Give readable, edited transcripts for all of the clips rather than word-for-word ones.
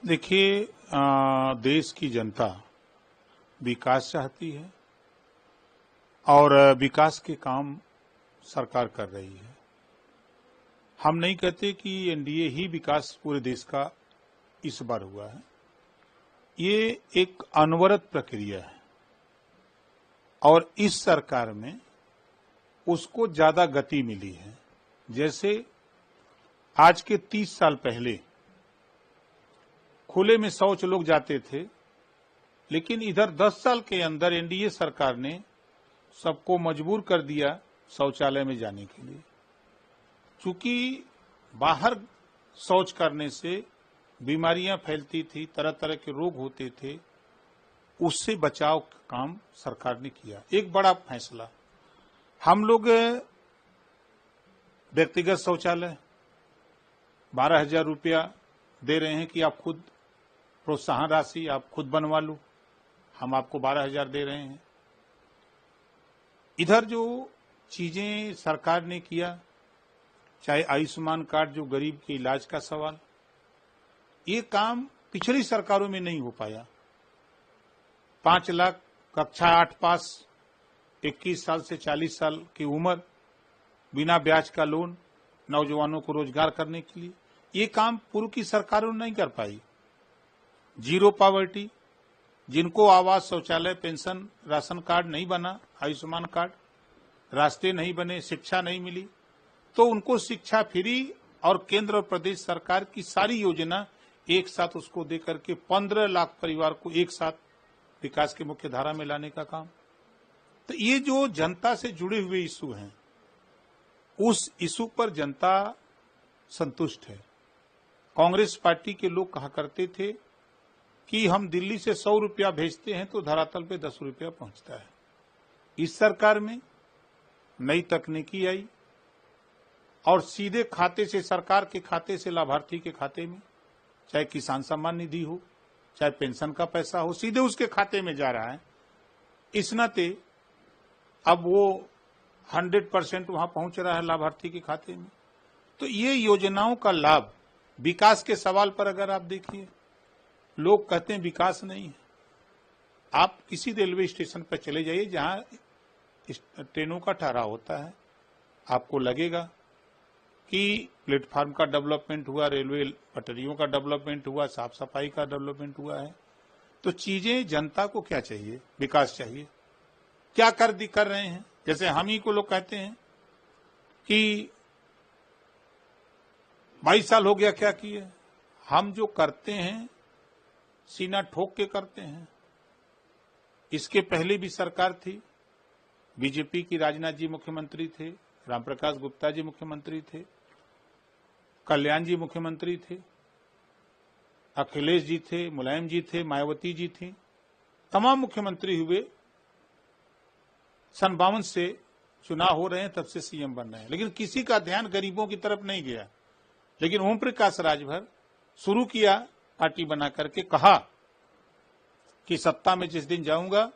देखिए, देश की जनता विकास चाहती है और विकास के काम सरकार कर रही है। हम नहीं कहते कि एनडीए ही विकास पूरे देश का इस बार हुआ है। ये एक अनवरत प्रक्रिया है और इस सरकार में उसको ज्यादा गति मिली है। जैसे आज के 30 साल पहले खुले में शौच लोग जाते थे, लेकिन इधर 10 साल के अंदर एनडीए सरकार ने सबको मजबूर कर दिया शौचालय में जाने के लिए। चूंकि बाहर शौच करने से बीमारियां फैलती थी, तरह तरह के रोग होते थे, उससे बचाव का काम सरकार ने किया। एक बड़ा फैसला, हम लोग व्यक्तिगत शौचालय 12,000 रुपया दे रहे हैं कि आप खुद प्रोत्साहन राशि आप खुद बनवा लो, हम आपको 12,000 दे रहे हैं। इधर जो चीजें सरकार ने किया, चाहे आयुष्मान कार्ड जो गरीब के इलाज का सवाल, ये काम पिछली सरकारों में नहीं हो पाया। 5 लाख कक्षा 8 पास, 21 साल से 40 साल की उम्र, बिना ब्याज का लोन, नौजवानों को रोजगार करने के लिए, ये काम पूर्व की सरकारों ने नहीं कर पाई। जीरो पॉवर्टी, जिनको आवास, शौचालय, पेंशन, राशन कार्ड नहीं बना, आयुष्मान कार्ड, रास्ते नहीं बने, शिक्षा नहीं मिली, तो उनको शिक्षा फ्री और केंद्र और प्रदेश सरकार की सारी योजना एक साथ उसको देकर के 15 लाख परिवार को एक साथ विकास की मुख्य धारा में लाने का काम। तो ये जो जनता से जुड़े हुए इशू हैं, उस इशू पर जनता संतुष्ट है। कांग्रेस पार्टी के लोग कहा करते थे कि हम दिल्ली से 100 रुपया भेजते हैं तो धरातल पे 10 रुपया पहुंचता है। इस सरकार में नई तकनीकी आई और सीधे खाते से, सरकार के खाते से लाभार्थी के खाते में, चाहे किसान सम्मान निधि हो, चाहे पेंशन का पैसा हो, सीधे उसके खाते में जा रहा है। इस नाते अब वो 100% वहां पहुंच रहा है लाभार्थी के खाते में। तो ये योजनाओं का लाभ, विकास के सवाल पर अगर आप देखिए, लोग कहते हैं विकास नहीं है। आप किसी रेलवे स्टेशन पर चले जाइए जहां ट्रेनों का ठहराव होता है, आपको लगेगा कि प्लेटफार्म का डेवलपमेंट हुआ, रेलवे पटरियों का डेवलपमेंट हुआ, साफ सफाई का डेवलपमेंट हुआ है। तो चीजें जनता को क्या चाहिए? विकास चाहिए। क्या कर रहे हैं? जैसे हम ही को लोग कहते हैं कि 22 साल हो गया, क्या किए? हम जो करते हैं सीना ठोक के करते हैं। इसके पहले भी सरकार थी, बीजेपी की, राजनाथ जी मुख्यमंत्री थे, रामप्रकाश गुप्ता जी मुख्यमंत्री थे, कल्याण जी मुख्यमंत्री थे, अखिलेश जी थे, मुलायम जी थे, मायावती जी थी, तमाम मुख्यमंत्री हुए। सन 52 से चुनाव हो रहे हैं, तब से सीएम बन रहे हैं, लेकिन किसी का ध्यान गरीबों की तरफ नहीं गया। लेकिन ओम प्रकाश राजभर शुरू किया, पार्टी बना करके कहा कि सत्ता में जिस दिन जाऊंगा,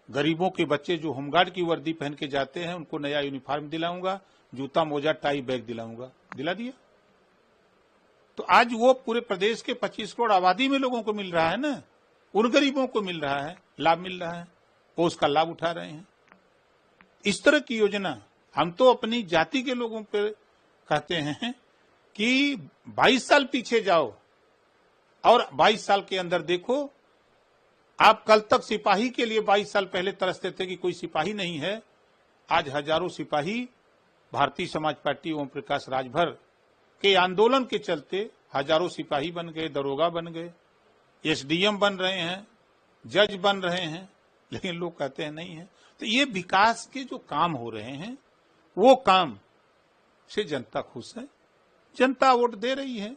गरीबों के बच्चे जो होमगार्ड की वर्दी पहन के जाते हैं उनको नया यूनिफॉर्म दिलाऊंगा, जूता मोजा टाई बैग दिलाऊंगा। दिला दिया। तो आज वो पूरे प्रदेश के 25 करोड़ आबादी में लोगों को मिल रहा है ना, उन गरीबों को मिल रहा है, लाभ मिल रहा है, वो उसका लाभ उठा रहे हैं। इस तरह की योजना हम तो अपनी जाति के लोगों पर कहते हैं कि 22 साल पीछे जाओ और 22 साल के अंदर देखो। आप कल तक सिपाही के लिए 22 साल पहले तरसते थे कि कोई सिपाही नहीं है, आज हजारों सिपाही भारतीय समाज पार्टी ओम प्रकाश राजभर के आंदोलन के चलते हजारों सिपाही बन गए, दरोगा बन गए, एसडीएम बन रहे हैं, जज बन रहे हैं, लेकिन लोग कहते हैं नहीं है। तो ये विकास के जो काम हो रहे हैं, वो काम से जनता खुश है, जनता वोट दे रही है।